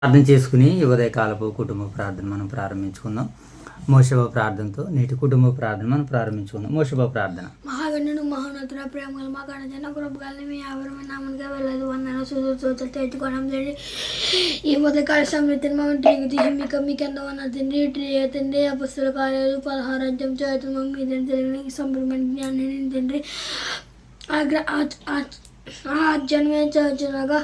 ప్రార్థన చేసుకుని ఈ ఉదయకాలపు కుటుంబ ప్రార్థన మనం ప్రారంభించుకుందాం. మోషబ ప్రార్థనతో నేటి కుటుంబ ప్రార్థన మనం ప్రారంభించుకుందాం. మోషబ ప్రార్థన. మహాగణుడు మహోన్నతుడ ప్రేమలు మా కడజన కృపగాలని మీ ఎవరమైన నామనిగా వెళ్ళదు వందన సూచనలు తెచ్చుకోవడం తండ్రి. ఈ ఉదయకాల సమృద్ధిని మనం తిరిగి తీసి మీకు ఎంత ఉన్న తండ్రి తండ్రి పుస్తక కార్యాలు 16 అధ్యాయం చదువుతున్నాం. మీ తెలియని సంపూర్ణమైన జ్ఞానాన్ని తండ్రి ఆ అధ్యాయమే చదువుచునగా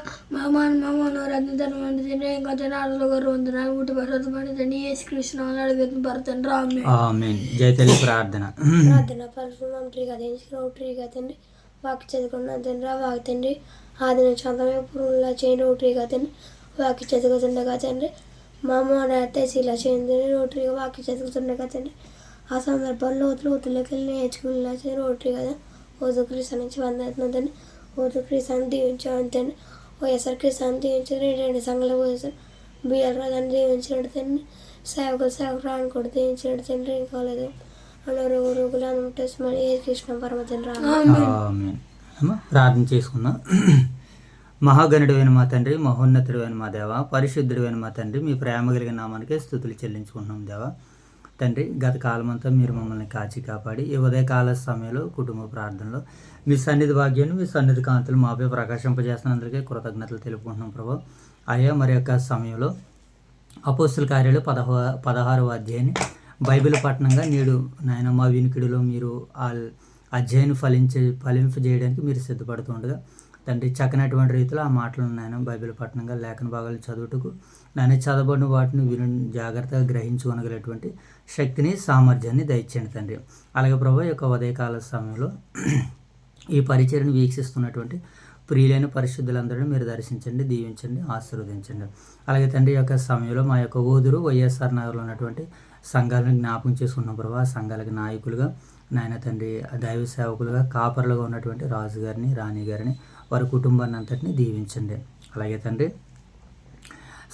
మనోరత్న తండ్రి ఇంకా తండ్రి గారు వందనాలు ముట్టి పడుతుంది తండ్రి యేసుకృష్ణ అడుగుతుంది పడుతుంది ఆమేన్. జయతల్లి ప్రార్థన. ప్రార్థన తండ్రి వాకి చదువుకున్నాను తండ్రి వాకి తండ్రి ఆది నుంచి అంతమే పురుగులా చేయని రోటరీగా తండ్రి వాకి చదువుతుండగా తండ్రి మా అమ్మ శీలా చేయండి రోటరీగా వాకి చదువుతుండగా తండ్రి ఆ సందర్భంలో లోతులోకి వెళ్ళి నేర్చుకునేలా చేయండి రోటరీ కదా ఓజు క్రీస్తు నుంచి వందవుతున్నాం తండ్రి ఓజు క్రీస్తుని దీవించాను తండ్రి వైఎస్ఆర్ క్రీస్తుని దీవించారు 2 సంఘాలు పోసాను బిఎల్ రాజాన్ని దీవించినట్టు తండ్రి సేవకులు రాని కూడా దీవించినట్టు తండ్రి ఇంకా లేదు రోగులు అనుమతి కృష్ణ పరమ తండ్రి ప్రార్థన చేసుకుందాం. మహాగణుడైన మా తండ్రి, మహోన్నతుడైన మా దేవ, పరిశుద్ధుడైన మా తండ్రి, మీ ప్రేమ కలిగిన నామానికి స్తుతులు చెల్లించుకుంటున్నాం దేవ. తండ్రి గత కాలమంతా మీరు మమ్మల్ని కాచి కాపాడి ఈ ఉదయకాల సమయంలో కుటుంబ ప్రార్థనలో మీ సన్నిధి భాగ్యాన్ని మీ సన్నిధి కాంతులు మాపై ప్రకాశింపజేస్తున్నందుకే కృతజ్ఞతలు తెలుపుకుంటున్నాం ప్రభు. అయ్యా మరి యొక్క సమయంలో అపోస్తుల కార్యాలు 16వ అధ్యాయాన్ని బైబిల్ పట్టణంగా నేడు నాయన మా వినికిడిలో మీరు ఆ అధ్యాయాన్ని ఫలింపజేయడానికి మీరు సిద్ధపడుతుండగా తండ్రి చక్కనటువంటి రీతిలో ఆ మాటలను నాయన బైబిల్ పట్టణంగా లేఖన భాగాలు చదువుటకు నాయన చదవబడిన వాటిని విను జాగ్రత్తగా గ్రహించుకోగలిగినటువంటి శక్తిని సామర్థ్యాన్ని దయచేయండి తండ్రి. అలాగే ప్రభు యొక్క ఉదయకాల సమయంలో ఈ పరిచయను వీక్షిస్తున్నటువంటి ప్రియులైన పరిశుద్ధులందరినీ మీరు దర్శించండి, దీవించండి, ఆశీర్వదించండి. అలాగే తండ్రి యొక్క సమయంలో మా యొక్క ఓదురు వైఎస్ఆర్ నగర్లో ఉన్నటువంటి సంఘాలను జ్ఞాపకం చేసుకున్న ప్రభు ఆ సంఘాలకు నాయకులుగా నాయన తండ్రి దైవ సేవకులుగా కాపరులుగా ఉన్నటువంటి రాజు గారిని రాణి గారిని వారి కుటుంబాన్ని అంతటిని దీవించండి. అలాగే తండ్రి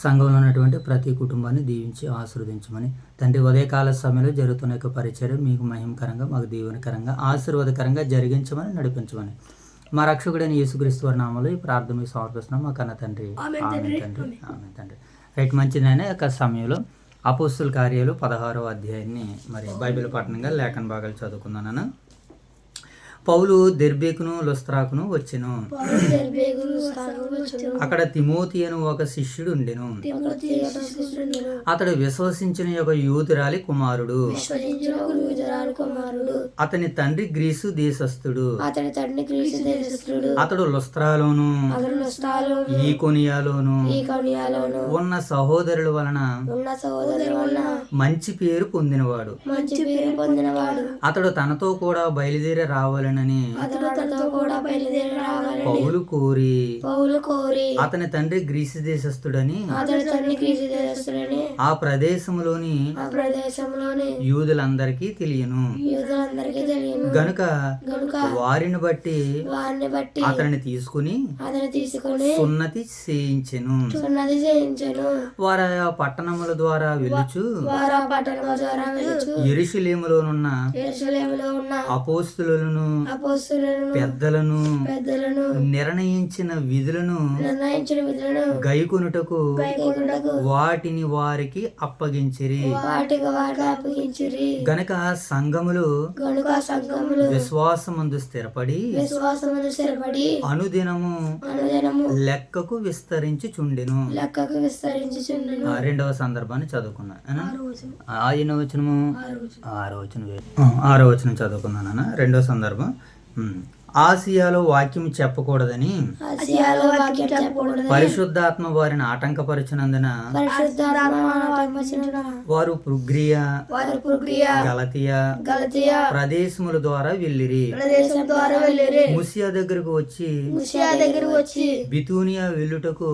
సంఘంలో ఉన్నటువంటి ప్రతి కుటుంబాన్ని దీవించి ఆశీర్వదించమని తండ్రి ఉదయకాల సమయంలో జరుగుతున్న యొక్క పరిచయం మీకు మహిమకరంగా మాకు దీవెనకరంగా ఆశీర్వాదకరంగా జరిగించమని నడిపించమని మా రక్షకుడైన యేసుక్రీస్తు వారి నామములో ఈ ప్రార్థన మీకు సమర్పిస్తున్నాం మా కన్న తండ్రి. ఆమేన్ తండ్రి. రైట్, మంచిదైనా యొక్క సమయంలో అపోస్తుల కార్యాలు 16వ అధ్యాయాన్ని మరి బైబిల్ పట్టణంగా లేఖన భాగాలు చదువుకుందానన్న. పౌలు దెర్బేకును లుస్త్రాకును వచ్చెను. అక్కడ తిమోతి అను ఒక శిష్యుడు ఉండెను. అతడు విశ్వసించిన ఒక యూదురాలి కుమారుడు. అతని తండ్రి గ్రీసు దేశస్థుడు. అతడు లుస్త్రాలోను ఈకొనియాలోను ఉన్న సహోదరుల వలన మంచి పేరు పొందినవాడు. అతడు తనతో కూడా బయలుదేరి రావాలని పౌలు కోరి అతని తండ్రి గ్రీసు దేశస్థుడని ఆ ప్రదేశంలోని యూదులందరికీ తెలియను. గనుక వారిని బట్టి అతన్ని తీసుకుని సున్నతి చేయించెను. వారు ఆ పట్టణముల ద్వారా వెళ్ళుచు యెరూషలేములోనున్న అపోస్తలులను పెద్దలను నిర్ణయించిన విధులను గైకొనుటకు వాటిని వారికి అప్పగించిరి. గనక సంఘములు విశ్వాసమందు స్థిరపడి అనుదినము లెక్కకు విస్తరించుచుండెను. 2వ సందర్భాన్ని చదువుకున్నా. 5వ వచనము 6వ వచనం చదువుకున్నాను. 2వ సందర్భం ఆసియాలో వాక్యం చెప్పకూడదని పరిశుద్ధాత్మ వారిని ఆటంకపరిచినందున వారు పృగ్రియా గలతియా ప్రదేశముల ద్వారా వెళ్ళిరి. ముసియా దగ్గరకు వచ్చి బితూనియా వెళ్ళుటకు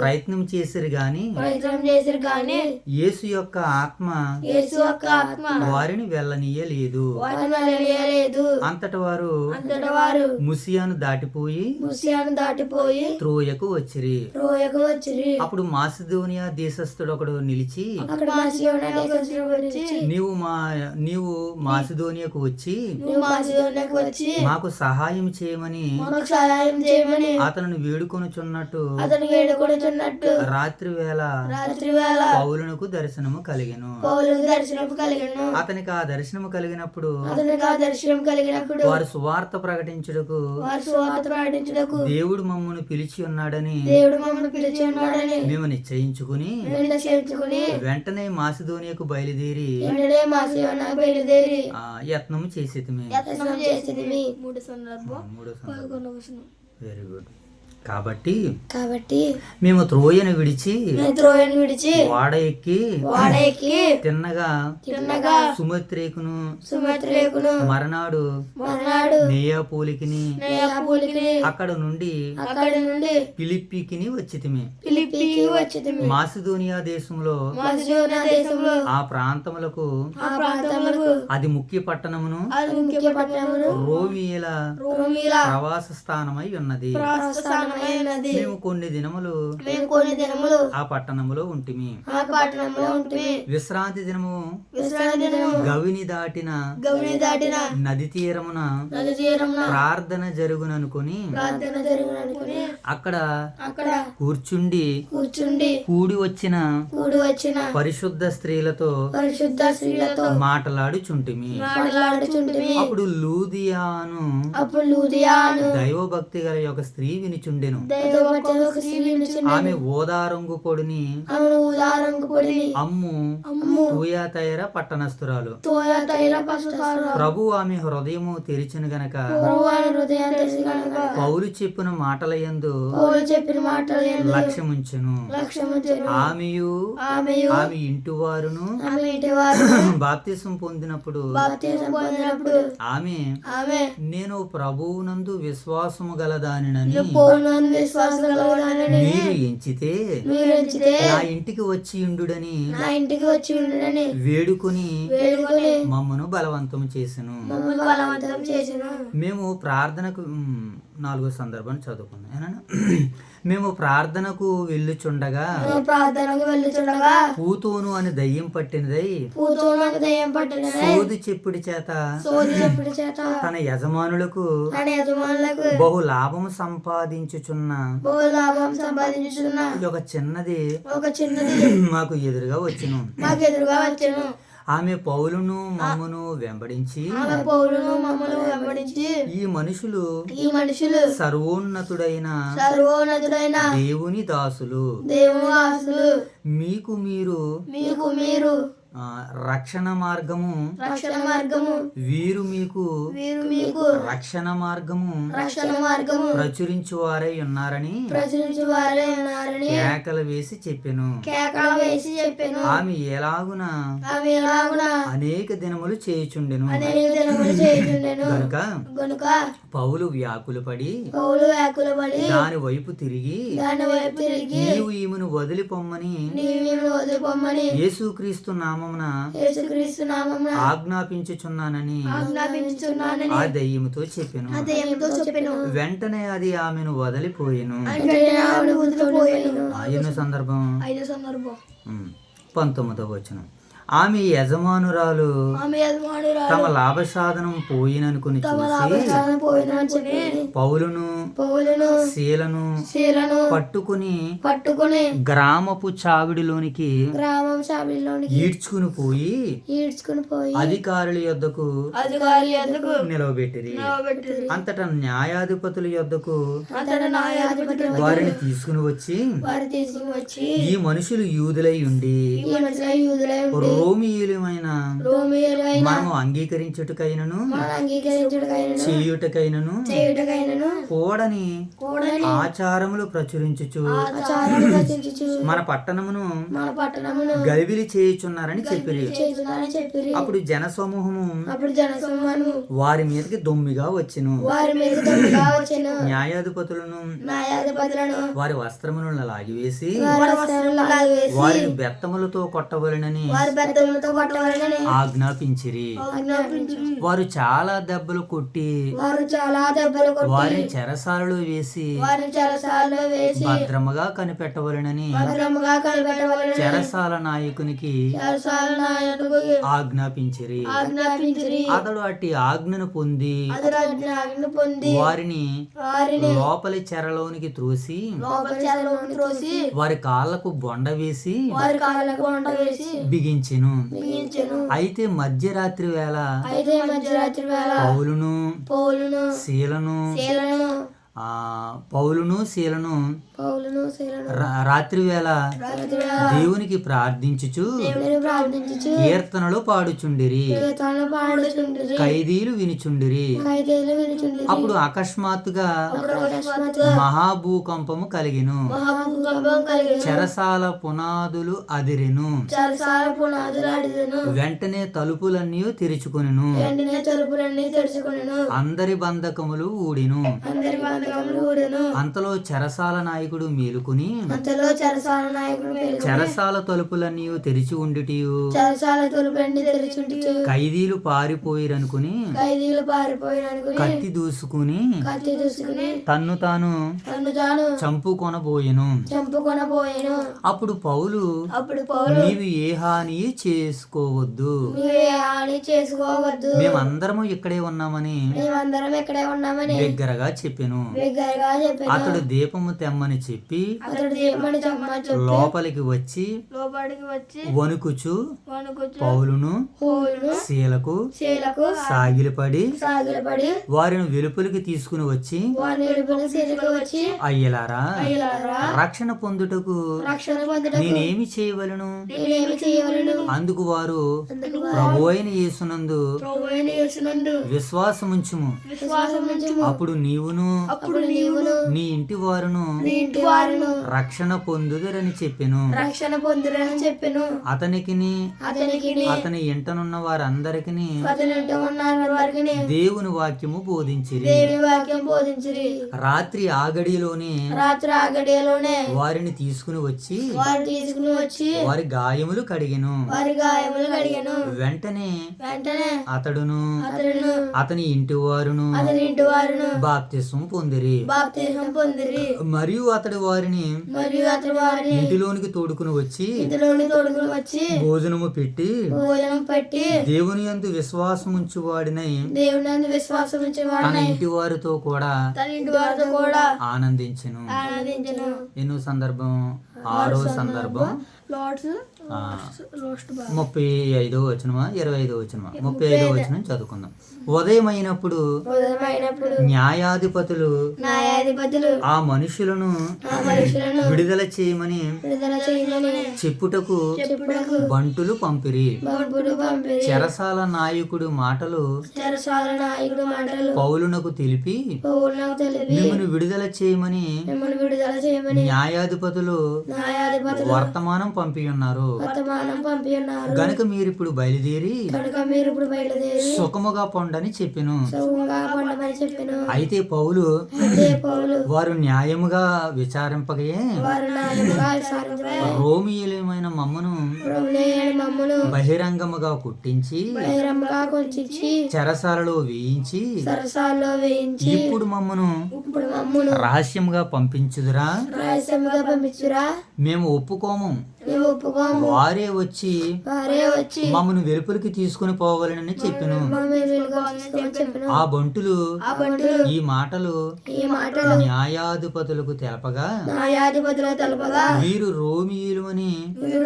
ప్రయత్నం చేసిరు గాని యేసు యొక్క ఆత్మ వారిని వెళ్ళనీయలేదు. అంతటి వారు అంతటా వారు ముసియాను దాటిపోయి ముసియాను దాటిపోయి త్రోయకు వచ్చిరి. రోయకు వచ్చిరి. అప్పుడు మాసిదోనియా దేశస్థుడు ఒకడు నిలిచి, అక్కడ మాసిదోనియా దేశస్థుడు వచ్చి, నీవు మాసిదోనియాకు వచ్చి నువ్వు మాసిదోనియాకు వచ్చి మాకు సహాయం చేయమని మాకు సహాయం చేయమని అతను వేడుకొనుచున్నట్టు అతను వేడుకొనుచున్నట్టు రాత్రి వేళ పౌలునకు దర్శనము కలిగెను. పౌలుకు దర్శనం కలిగెను. అతనికి ఆ దర్శనము కలిగినప్పుడు వారు సువార్త ప్రకటించుటకు దేవుడు మమ్మను పిలిచి ఉన్నాడని మేము నిశ్చయించుకుని వెంటనే మాసిదోనియాకు బయలుదేరి యత్నము చేసేది. మూడో సందర్భం వెరీ గుడ్. కాబట్టి కాబట్టి మేము త్రోయను విడిచి వాడ ఎక్కి తిన్నగా సుమత్రేకును మరనాడు నేయాపోలికిని అక్కడ నుండి ఫిలిప్పీకిని వచ్చితిమి. మాసిదోనియా దేశంలో ఆ ప్రాంతములకు అది ముఖ్య పట్టణమును రోమియేల ప్రవాస స్థానమై ఉన్నది. మేము కొన్ని దినములు ఆ పట్టణములో ఉంటిమి. విశ్రాంతి దినము గవిని దాటిన నది తీరమున ప్రార్థన జరుగుననుకొని అక్కడ కూర్చుండి కూడి వచ్చిన పరిశుద్ధ స్త్రీలతో మాటలాడుచుంటిమి. అప్పుడు లూదియాను దైవభక్తి గల ఒక స్త్రీ వినిచుండెను. ఆమె ఓదారంగు పొడిని అమ్ము తూయాతైర పట్టణస్థురాలు. ప్రభు ఆమె హృదయము తెరిచిన గనక పౌలు చెప్పిన మాటల యందు లక్ష్యముంచెను. ఆమెయు ఆమె ఇంటి వారును బాప్తిసం పొందినప్పుడు ఆమె నేను ప్రభువునందు విశ్వాసము గలదానినని మీరు ఎంచితే నా ఇంటికి వచ్చి ఉండుడని వేడుకొని మమ్మను బలవంతం చేసెను. మేము ప్రార్థనకు 4వ సందర్భం చదువుకున్నాం. మేము ప్రార్థనకు వెళ్ళుచుండగా పూతోను అని దయ్యం పట్టినదై సోది చెప్పుడు చేత తన యజమానులకు బహు లాభము సంపాదించుచున్న ఒక చిన్నది మాకు ఎదురుగా వచ్చెను. ఆమె పౌలును మమ్మను వెంబడించి ఈ మనుషులు సర్వోన్నతుడైన దేవుని దాసులు, మీకు మీరు రక్షణ మార్గము వీరు మీకు రక్షణ మార్గము ప్రచురించు వారై ఉన్నారని కేకలు వేసి చెప్పెను. ఆమె ఎలాగున అనేక దినములు చేయుచుండెను గనుక పౌలు వ్యాకులపడి దాని వైపు తిరిగి నీవు ఈమెను వదిలిపొమ్మని యేసుక్రీస్తు నామమున ఆజ్ఞాపించుచున్నానని ఆ దయ్యముతో చెప్పెను. వెంటనే అది ఆమెను వదిలిపోయెను. ఎన్నో సందర్భం 19వ వచనం. ఆమె యజమానురాలు తమ లాభసాధనం పోయిననుకుని చూసి పౌలును శీలను పట్టుకుని గ్రామపు చావిడిలోనికి ఈడ్చుకుని పోయి అధికారుల యొద్దకు నిలవబెట్టిరి. అంతటా న్యాయాధిపతుల యొద్దకు వారిని తీసుకుని వచ్చి ఈ మనుషులు యూదులై ఉండి రోమియులమైన మనము అంగీకరించుటకైనను చేయుటకైనను కూడని ఆచారములు ప్రచురించుచు మన పట్టణమును గలిబిలి చేయుచున్నారని చెప్పిరి. అప్పుడు జనసమూహము వారి మీదకి దొమ్మిగా వచ్చెను. న్యాయాధిపతులను వారి వస్త్రములను లాగివేసి వారిని బెత్తములతో కొట్టవలెనని బెత్తములతో కొట్టవలనని ఆజ్ఞాపించిరి. ఆజ్ఞాపించును. వారు చాలా దెబ్బలు కొట్టి వారు చాలా దెబ్బలు కొట్టి వారిని చెరసాలలో వేసి వారిని చెరసాలలో వేసి భద్రముగా కనిపెట్టవలెనని భద్రముగా కనిపెట్టవలనని చెరసాల నాయకునికి చెరసాల నాయకుడికి ఆజ్ఞాపించిరి. ఆజ్ఞాపించిరి. అతడు అట్టి ఆజ్ఞను పొంది అతడు ఆజ్ఞను పొంది వారిని వారిని లోపలి చెరలోనికి త్రోసి లోపల చెరలోకి త్రోసి వారి కాళ్లకు బొండ వేసి వారి కాళ్ళకు వంట వేసి బిగించెను. బిగించెను. అయితే మధ్యరాత్రి వేళ అయితే మధ్యరాత్రి వేళ పౌలును పౌలును శీలను శీలను పౌలును శీలను పౌలును శీలను రాత్రి వేళ రాత్రి వేళ దేవునికి ప్రార్థించుచు దేవుని ప్రార్థించుచు కీర్తనలు పాడుచుండిరి. కీర్తనలు పాడుచుండిరి. ఖైదీలు వినుచుండిరి. ఖైదీలు వినుచుండిరి. అప్పుడు అకస్మాత్తుగా అప్పుడు అకస్మాత్తుగా మహాభూకంపము కలిగెను. మహాభూకంపం కలిగెను. చెరసాల పునాదులు అదిరెను. చెరసాల పునాదులు అడిగెను. వెంటనే తలుపులన్నీ తెరుచుకొనెను. వెంటనే తలుపులన్నీ తెరుచుకొనెను. అందరి బంధకములు ఊడెను. అందరి బంధకములు ఊడెను. అంతలో చెరసాల నాయకుడు మేలుకుని అంతలో చెరసాల నాయకుడు మేలుకొని చెరసాల తలుపులన్నీ తెరిచి ఉండిటియు చెరసాల తలుపులన్నీ తెరిచుండి ఖైదీలు పారిపోయిరనుకుని ఖైదీలు పారిపోయిననుకుని కత్తి దూసుకుని కత్తి దూసుకుని తన్ను తాను తాను చంపుకొనబోయెను. చంపుకొనబోయెను. అప్పుడు పౌలు అప్పుడు పౌలు నీవు ఏ హాని చేసుకోవద్దు, నీవే హాని చేసుకోవద్దు, మేమందరము ఇక్కడే ఉన్నామని మేమందరం ఇక్కడే ఉన్నామని బిగ్గరగా చెప్పెను. బిగ్గరగా చెప్పాను. అతడు దీపము తెమ్మని చెప్పి అతడు దీపమని చెప్పి లోపలికి వచ్చి లోపలికి వచ్చి వణుకుచు వణుకుచు పౌలును పౌలును శీలకు శీలకు సాగిలపడి సాగిలపడి వారిని వెలుపలికి తీసుకుని వచ్చి వారిని ఎడుపుని శీలకు వచ్చి అయ్యలారా అయ్యలారా రక్షణ పొందుటకు రక్షణ పొందుటకు నేనేమి చేయవలను? నేనేమి చేయవలను? అందుకు వారు అందుకు ప్రభు అయిన యేసునందు ప్రభువైన యేసునందు విశ్వాసముంచుము. విశ్వాసం ఉంచుము. అప్పుడు నీవును అప్పుడు నీవును నీ ఇంటి వారును నీ ఇంటి వారును రక్షణ పొందుదరని చెప్పెను. రక్షణ పొందురని చెప్పెను. అతనికిని అతనికి అతని ఇంటనున్న వారందరికిని అతని ఇంట ఉన్న వారికి దేవుని వాక్యము బోధించిరి. దేవుని వాక్యం బోధించిరి. రాత్రి ఆగడిలోనే రాత్రి ఆ గడియలోనే వారిని తీసుకుని వచ్చి వారు తీసుకుని వచ్చి వారి గాయములు కడిగెను. వారి గాయములు కడిగాను. వెంటనే వెంటనే అతడును అతడును అతని ఇంటి వారును అతని ఇంటి వారును బాప్తిస్మం పొందిరి. బాప్తిసం పొందిరి. మరియు అతడి వారిని మరియు అతని వారిని ఇంటిలోనికి తోడుకుని వచ్చి ఇంటిలోని తోడుకుని వచ్చి భోజనము పెట్టి భోజనం పెట్టి దేవుని యందు విశ్వాసముంచు వాడినై దేవుని విశ్వాసం ఉంచి తన వాడిని ఇంటి వారితో కూడా తన ఇంటి వారితో కూడా ఆనందించెను. ఆనందించను. ఎన్నో సందర్భం? ఆరో సందర్భం లార్డ్స్ ఆ, లాస్ట్ 35వ వచనమా 25వ వచనమా? 35వ వచనం చదువుకుందాం. ఉదయం అయినప్పుడు ఉదయమైనప్పుడు న్యాయాధిపతులు న్యాయాధిపతులు ఆ మనుషులను ఆ మనుషులను విడుదల చేయమని విడుదల చేయమని చెప్పుటకు చెప్పుటకు బంటులు పంపిరి. బంపుడు పంపిరి. చెరసాల నాయకుడు మాటలు చెరసాల నాయకుడు మాటలు పౌలునకు తెలిపి పౌరులకు తెలిపి మిమ్మల్ని విడుదల చేయమని మిమ్మల్ని విడుదల చేయమని న్యాయాధిపతులు న్యాయాధిపతులు వర్తమానం పంపి ఉన్నారు. వర్తమానం పంపి ఉన్నారు. గనుక మీరిప్పుడు బయలుదేరి కనుక మీరు ఇప్పుడు బయలుదేరి సుఖముగా పొండని చెప్పెను. సుఖంగా పొందమని చెప్పెను. అయితే పౌలు అయితే పౌలు వారు న్యాయముగా విచారింపగయే వారు నాయకుగా విచారించగా రోమియులమైన మమ్మను ప్రభులేని మమ్మును బహిరంగముగా కుట్టించి బహిరంగంగా కొంచిచ్చి చెరసాలలో వేయించి సరసాల్లో వేయించి ఇప్పుడు మమ్మను ఇప్పుడు మమ్మును రహస్యముగా పంపించుదురా? రహస్యంగా పంపించురా? మేము ఒప్పుకోము. మేము ఒప్పుకోము. వారే వచ్చి వారే వచ్చి మమ్మను వెలుపలికి తీసుకుని పోవాలని చెప్పెను. మమ్మల్ని వెలుగుకోవాలని చెప్పెను. ఆ బంటులు ఆ బంటులు ఈ మాటలు ఈ మాటలు న్యాయాధిపతులకు తెలపగా న్యాయాధిపతులు తెలుపగా వీరు రోమియులమని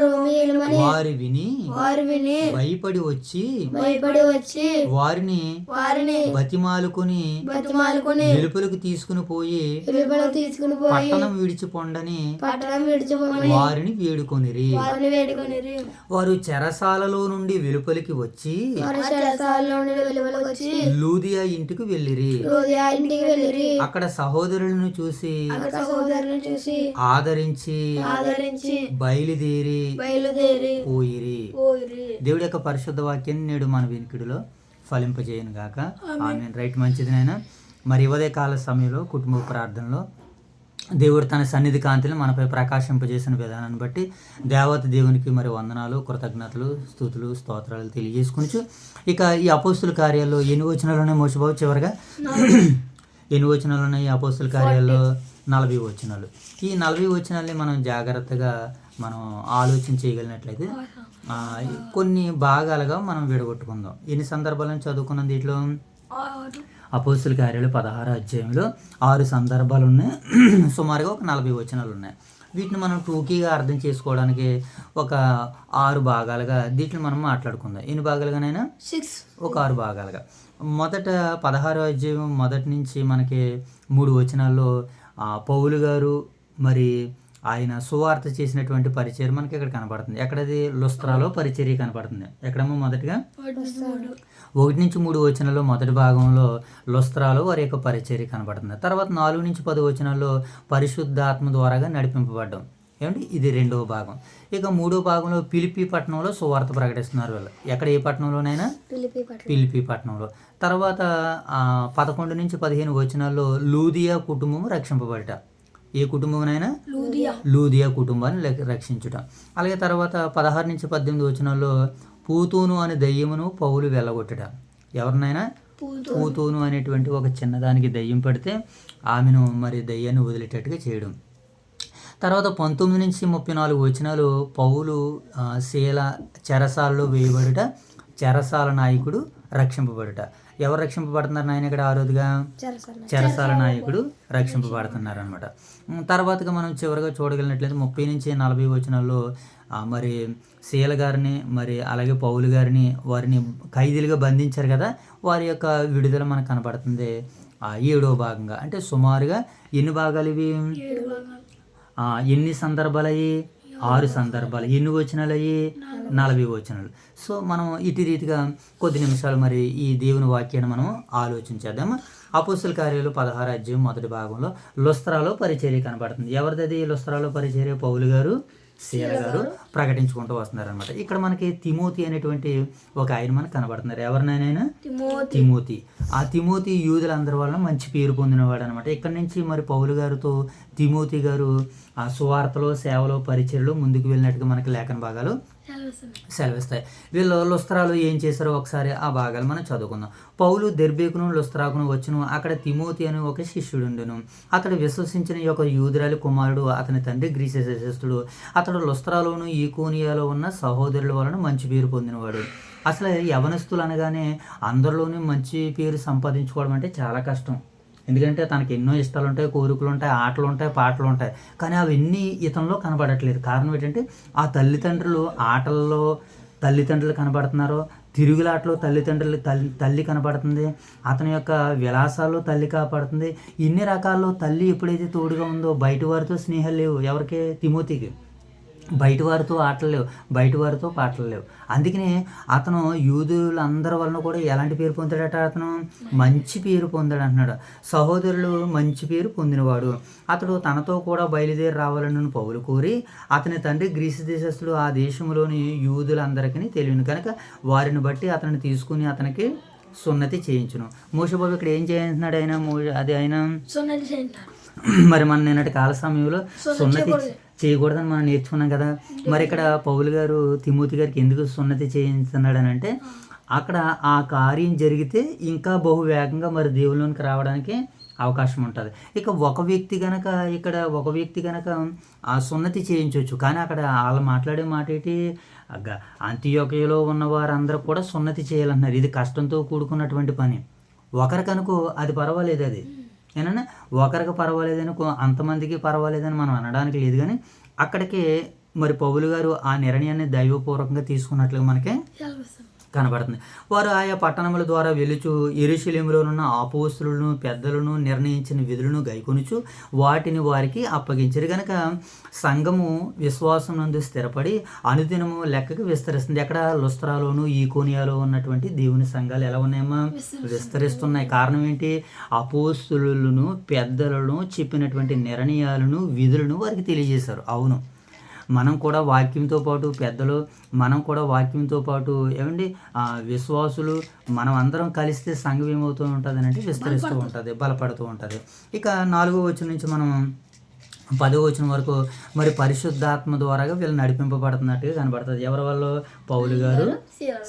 రోమియులమని వారు విని వారు విని భయపడి వచ్చి భయపడి వచ్చి వారిని వారిని బతిమాలుకొని బతిమాలుకొని వెలుపలికి తీసుకుని పోయి వెలుపలకు తీసుకుని పోయి పట్టణం విడిచిపోండని పట్టణం విడిచిపోమని వారిని వేడుకొనిరి. వారిని వేడుకొనిరి. వారు చెరసాలలో నుండి వెలుపలికి వచ్చి వారు చెరసాలలో నుండి వెలుపలకు వచ్చి లూదియా ఇంటికి వెళ్ళిరి. రోజా ఇంటికి వెళ్ళిరి. అక్కడ సహోదరులను చూసి అక్కడ సహోదరులను చూసి ఆదరించి ఆదరించి బయలుదేరి బయలుదేరి పోయిరి. పోయిరి. దేవుడి యొక్క పరిశుద్ధ వాక్యాన్ని నేడు మన వినికిడిలో ఫలింపజేయను గాక. ఆమేన్. రైట్, మంచిది నాయన. మరి ఉదయ కాల సమయంలో కుటుంబ ప్రార్థనలో దేవుడు తన సన్నిధి కాంతిని మనపై ప్రకాశింపజేసిన విధానాన్ని బట్టి దేవత దేవునికి మరి వందనాలు, కృతజ్ఞతలు, స్తుతులు, స్తోత్రాలు తెలియజేసుకుని ఇక ఈ అపోస్తుల కార్యాల్లో ఎన్ని వచనాలు ఉన్నాయి మోసబాబు? చివరిగా ఎన్ని వచనాలు ఉన్నాయి ఈ అపోస్తుల కార్యాల్లో? 40 వచనాలు. ఈ 40 వచనాల్ని మనం జాగ్రత్తగా మనం ఆలోచన చేయగలిగినట్లయితే కొన్ని భాగాలుగా మనం విడగొట్టుకుందాం. ఎన్ని సందర్భాలను చదువుకున్నాం దీంట్లో? అపోస్తుల కార్యాలు 16 అధ్యాయంలో 6 సందర్భాలు ఉన్నాయి. సుమారుగా ఒక 40 వచనాలు ఉన్నాయి. వీటిని మనం టూకీగా అర్థం చేసుకోవడానికి ఒక 6 భాగాలుగా దీంట్లో మనం మాట్లాడుకుందాం. ఎన్ని భాగాలుగానైనా? 6. ఒక 6 భాగాలుగా. మొదట 16 అధ్యాయం మొదటి నుంచి మనకి 3 వచనాల్లో పౌలు గారు మరి ఆయన సువార్త చేసినటువంటి పరిచర్య మనకి ఇక్కడ కనపడుతుంది. ఎక్కడది? లుస్త్రాలో పరిచర్య కనపడుతుంది. ఎక్కడమ్మో? మొదటిగా 1 నుంచి 3 వచనాల్లో మొదటి భాగంలో లుస్త్రాలో వారి యొక్క పరిచర్య కనపడుతుంది. తర్వాత 4 నుంచి 10 వచనాల్లో పరిశుద్ధాత్మ ద్వారాగా నడిపింపబడ్డం. ఏమంటే ఇది 2వ భాగం. ఇక 3వ భాగంలో ఫిలిప్పీ పట్టణంలో సువార్త ప్రకటిస్తున్నారు వీళ్ళు. ఎక్కడ? ఏ పట్టణంలోనైనా? ఫిలిప్పీ పట్టణంలో. తర్వాత 11 నుంచి 15 వచనాల్లో లూదియా కుటుంబం రక్షింపబడట. ఏ కుటుంబమునైనా? లూదియా కుటుంబాన్ని రక్షించుట. అలాగే తర్వాత 16 నుంచి 18 వచనాల్లో పూతూను అనే దయ్యమును పౌలు వెళ్ళగొట్టట. ఎవరినైనా? పూతూను అనేటువంటి ఒక చిన్నదానికి దయ్యం పడితే ఆమెను మరి దయ్యాన్ని వదిలేటట్టుగా చేయడం. తర్వాత 19 నుంచి 34 వచనాలు పౌలు శీల చెరసాలలో వేయబడుట, చెరసాల నాయకుడు రక్షింపబడుట. ఎవరు రక్షింపబడుతున్నారు నాయన ఇక్కడ? ఆరోదుగా చెరసాల నాయకుడు రక్షింపబడుతున్నారు అనమాట. తర్వాతగా మనం చివరిగా చూడగలిగినట్లయితే 30 నుంచి 40 వచనాల్లో మరి శీల గారిని మరి అలాగే పౌలు గారిని వారిని ఖైదీలుగా బంధించారు కదా, వారి యొక్క విడుదల మనకు కనపడుతుంది 7వ భాగంగా. అంటే సుమారుగా ఎన్ని భాగాలు ఇవి? ఎన్ని సందర్భాలు అయ్యి? 6 సందర్భాలు. ఎన్ని వచనాలు అయ్యి? 40 వచనాలు. సో మనం ఇటు రీతిగా కొద్ది నిమిషాలు మరి ఈ దేవుని వాక్యాన్ని మనం ఆలోచించేద్దాం. అపోస్తుల కార్యాలు 16 అధ్యాయం మొదటి భాగంలో లుస్త్రాలో పరిచర్య కనబడుతుంది. ఎవరిది లుస్త్రాలో పరిచర్య? పౌలు గారు, శీల గారు ప్రకటించుకుంటూ వస్తున్నారు అనమాట. ఇక్కడ మనకి తిమోతి అనేటువంటి ఒక ఆయన మనకు కనబడుతున్నారు. ఎవరినైనా? తిమోతి. ఆ తిమోతి యూదులందరి వలన మంచి పేరు పొందినవాడు అనమాట. ఇక్కడ నుంచి మరి పౌలు గారితో తిమోతి గారు ఆ సువార్తలో, సేవలో, పరిచర్యలో ముందుకు వెళ్ళినట్టుగా మనకి లేఖన భాగాలు సెలవిస్తాయి. వీళ్ళు లుస్త్రాలు ఏం చేశారో ఒకసారి ఆ భాగాలు మనం చదువుకుందాం. పౌలు దెర్బేకును లుస్త్రాకును వచ్చును. అక్కడ తిమోతి అని ఒక శిష్యుడు ఉండెను. అతడు విశ్వసించిన యొక్క యూదురాలి కుమారుడు, అతని తండ్రి గ్రీసు దేశస్థుడు. అతడు లుస్త్రాలోను ఈకోనియాలో ఉన్న సహోదరుల వలన మంచి పేరు పొందినవాడు. అసలు యవనస్తులు అనగానే అందరిలోనూ మంచి పేరు సంపాదించుకోవడం అంటే చాలా కష్టం. ఎందుకంటే తనకి ఎన్నో ఇష్టాలు ఉంటాయి, కోరికలు ఉంటాయి, ఆటలు ఉంటాయి, పాటలు ఉంటాయి. కానీ అవన్నీ ఇతనిలో కనబడట్లేదు. కారణం ఏంటంటే ఆ తల్లిదండ్రులు ఆటల్లో తల్లిదండ్రులు కనబడుతున్నారు, తిరుగులాటలో తల్లి కనబడుతుంది, అతని యొక్క విలాసాల్లో తల్లి కాపాడుతుంది. ఇన్ని రకాల్లో తల్లి ఎప్పుడైతే తోడుగా ఉందో బయట వారితో స్నేహాలు లేవు. ఎవరికి? తిమోతికి. బయట వారితో ఆటలు లేవు, బయట వారితో పాటలు లేవు. అందుకనే అతను యూదులందరి వలన కూడా ఎలాంటి పేరు పొందాడట? అతను మంచి పేరు పొందాడు అంటున్నాడు. సహోదరులు మంచి పేరు పొందినవాడు. అతడు తనతో కూడా బయలుదేరి రావాలని పౌలు కోరి, అతని తండ్రి గ్రీసు దేశస్థుడు, ఆ దేశంలోని యూదులందరికీ తెలియను కనుక వారిని బట్టి అతన్ని తీసుకుని అతనికి సున్నతి చేయించును. మోషబాబు ఇక్కడ ఏం చేయించున్నాడు ఆయన? అది ఆయన మరి మన నిన్నటి కాల సమయంలో సున్నతి చేయకూడదని మనం నేర్చుకున్నాం కదా. మరి ఇక్కడ పౌలు గారు తిమోతి గారికి ఎందుకు సున్నతి చేయించున్నాడు అని అంటే, అక్కడ ఆ కార్యం జరిగితే ఇంకా బహువేగంగా మరి దేవుళ్ళలోనికి రావడానికి అవకాశం ఉంటుంది. ఇక ఒక వ్యక్తి కనుక ఆ సున్నతి చేయించవచ్చు. కానీ అక్కడ వాళ్ళు మాట్లాడే మాట ఏంటి? అంతియోకియలో ఉన్న వారందరూ కూడా సున్నతి చేయాలంటున్నారు. ఇది కష్టంతో కూడుకున్నటువంటి పని. ఒకరికనుకో అది పర్వాలేదు, అది ఏమన్నా ఒకరికి పర్వాలేదని అంతమందికి పర్వాలేదని మనం అనడానికి లేదు. కానీ అక్కడికి మరి పౌలు గారు ఆ నిర్ణయాన్ని దైవపూర్వకంగా తీసుకున్నట్లుగా మనకి కనబడుతుంది. వారు ఆయా పట్టణముల ద్వారా వెలుచు యెరూషలేములోనున్న అపోస్తలులను పెద్దలను నిర్ణయించిన విధులను గైకొనుచు వాటిని వారికి అప్పగించారు. కనుక సంఘము విశ్వాసం నందు స్థిరపడి అనుదినము లెక్కకు విస్తరిస్తుంది. ఎక్కడ? లుస్త్రాలోను ఈకోనియాలో ఉన్నటువంటి దేవుని సంఘాలు ఎలా ఉన్నాయమ్మా? విస్తరిస్తున్నాయి. కారణం ఏంటి? అపోస్తలులను పెద్దలను చెప్పినటువంటి నిర్ణయాలను విధులను వారికి తెలియజేశారు. అవును, మనం కూడా వాక్యంతో పాటు పెద్దలు, మనం కూడా వాక్యంతో పాటు ఏమండి విశ్వాసులు, మనం అందరం కలిస్తే సంఘం ఏమవుతూ ఉంటుంది అంటే విస్తరిస్తూ ఉంటుంది, బలపడుతూ ఉంటుంది. ఇక 4వ వచనం నుంచి మనం 10వ వచనం వరకు మరి పరిశుద్ధాత్మ ద్వారాగా వీళ్ళు నడిపింపబడుతున్నట్టుగా కనబడుతుంది. ఎవరి వాళ్ళు? పౌలు గారు,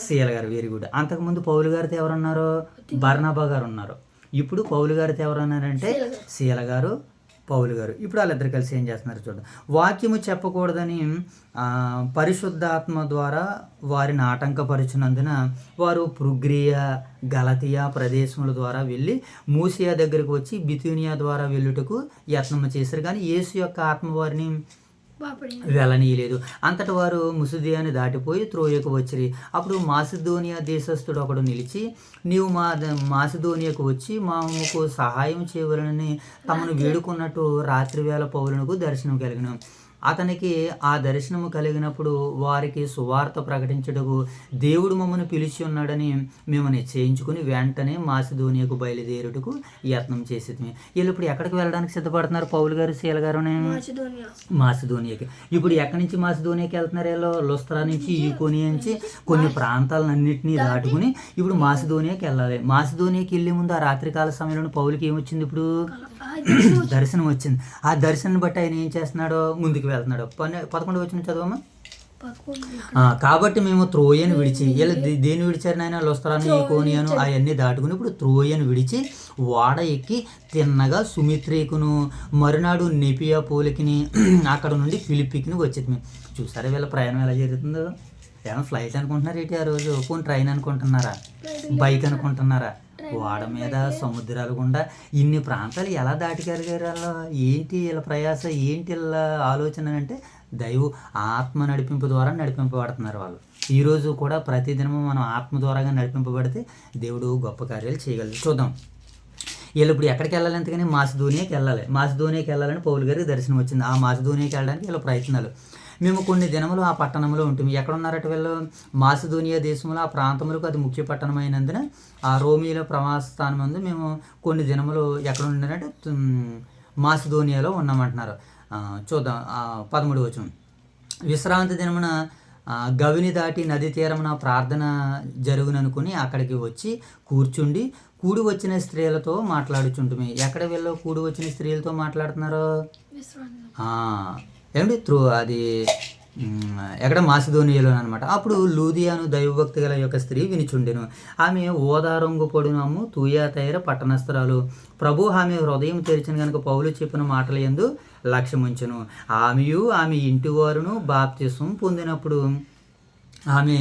శీల గారు. Very good. అంతకుముందు పౌలు గారితో ఎవరున్నారు? బర్నబా గారు ఉన్నారు. ఇప్పుడు పౌలు గారితో ఎవరు ఉన్నారంటే శీల గారు, పౌలు గారు. ఇప్పుడు వాళ్ళిద్దరు కలిసి ఏం చేస్తున్నారు చూడండి. వాక్యము చెప్పకూడదని పరిశుద్ధాత్మ ద్వారా వారిని ఆటంకపరిచినందున వారు పృగ్రియా, గలతియా ప్రదేశముల ద్వారా వెళ్ళి మూసియా దగ్గరికి వచ్చి బితూనియా ద్వారా వెళ్ళుటకు యత్నం చేశారు. కానీ యేసు యొక్క ఆత్మ వారిని వెళ్ళనీయలేదు. అంతటి వారు ముసిదియాని దాటిపోయి త్రోయకు వచ్చిరి. అప్పుడు మాసిదోనియా దేశస్థుడు ఒకడు నిలిచి, నీవు మాసిదోనియాకు వచ్చి మాకు సహాయం చేయవలనని తమను వేడుకున్నట్టు రాత్రి వేళ పౌలునకు దర్శనం కలిగిన. అతనికి ఆ దర్శనము కలిగినప్పుడు వారికి సువార్త ప్రకటించుటకు దేవుడు మమ్మల్ని పిలిచి ఉన్నాడని మేము నిశ్చయించుకుని వెంటనే మాసిదోనియాకు బయలుదేరుటకు యత్నం చేసేది. వీళ్ళు ఇప్పుడు ఎక్కడికి వెళ్ళడానికి సిద్ధపడుతున్నారు? పౌలు గారు, శీల గారు మాసిదోనియాకి. ఇప్పుడు ఎక్కడి నుంచి మాసిదోనియాకి వెళ్తున్నారు? వీళ్ళు లుస్త్రా నుంచి, ఈకోనియా నుంచి కొన్ని ప్రాంతాలన్నింటినీ దాటుకుని ఇప్పుడు మాసిదోనియాకి వెళ్ళాలి. మాసిదోనియాకి వెళ్ళే ముందు ఆ రాత్రికాల సమయంలో పౌలుకి ఏమొచ్చింది? ఇప్పుడు దర్శనం వచ్చింది. ఆ దర్శనం బట్టి ఆయన ఏం చేస్తున్నాడో ముందుకు వెళ్తున్నాడు. 11వ వచనం చదవమ్మా. కాబట్టి మేము త్రోయను విడిచి, వీళ్ళు దేని విడిచారు నాయన? లుస్త్రాను, ఈకోనియాను అవన్నీ దాటుకుని ఇప్పుడు త్రోయను విడిచి ఓడ ఎక్కి తిన్నగా సుమిత్రేకును మరునాడు నెపియా పోలికిని అక్కడ నుండి ఫిలిప్పికిని వచ్చేది. మేము చూసారా వీళ్ళ ప్రయాణం ఎలా జరుగుతుందో? ఏమైనా ఫ్లైట్ అనుకుంటున్నారా ఏంటి? ఆ రోజు పోనీ ట్రైన్ అనుకుంటున్నారా? బైక్ అనుకుంటున్నారా? ఓడ మీద సముద్రాలు గుండా ఇన్ని ప్రాంతాలు ఎలా దాటిగలిగారు? అలా ఏంటి వీళ్ళ ప్రయాస, ఏంటి వీళ్ళ ఆలోచన అంటే దైవ ఆత్మ నడిపింపు ద్వారా నడిపింపబడుతున్నారు వాళ్ళు. ఈరోజు కూడా ప్రతిదినము మనం ఆత్మ ద్వారాగా నడిపింపబడితే దేవుడు గొప్ప కార్యాలు చేయగలరు. చూద్దాం. వీళ్ళు ఇప్పుడు ఎక్కడికి వెళ్ళాలి? ఎంతకని మాసిదోనియాకి వెళ్ళాలి. మాసిదోనియాకి వెళ్ళాలని పౌలు గారికి దర్శనం వచ్చింది. ఆ మాసిదోనియాకి వెళ్ళడానికి వీళ్ళ ప్రయత్నాలు. మేము కొన్ని దినములు ఆ పట్టణంలో ఉంటుంది. ఎక్కడ ఉన్నారట వీళ్ళు? మాసిదోనియా దేశంలో ఆ ప్రాంతములకు అది ముఖ్య పట్టణమైనందున ఆ రోమిల ప్రవాస స్థానం ముందు మేము కొన్ని దినములు ఎక్కడ ఉన్నారంటే మాసిదోనియాలో ఉన్నామంటున్నారు. చూద్దాం. 13వ వచనం. విశ్రాంతి దినమున గవిని దాటి నది తీరమున ప్రార్థన జరుగుననుకుని అక్కడికి వచ్చి కూర్చుండి కూడి వచ్చిన స్త్రీలతో మాట్లాడుచుంటుమి. ఎక్కడ వీళ్ళు కూడి వచ్చిన స్త్రీలతో మాట్లాడుతున్నారు? ఏమండి అది ఎక్కడ? మాసిదోనియాలో అనమాట. అప్పుడు లూదియాను దైవభక్తి గల యొక్క స్త్రీ వినిచుండెను. ఆమె ఓదారంగు పొడునమ్ము తూయాతైర పట్టణస్థురాలు. ప్రభు ఆమె హృదయం తెరిచిన కనుక పౌలు చెప్పిన మాటల యందు లక్ష్యముంచెను. ఆమెయు ఆమె ఇంటి వారును బాప్తిసం పొందినప్పుడు ఆమె,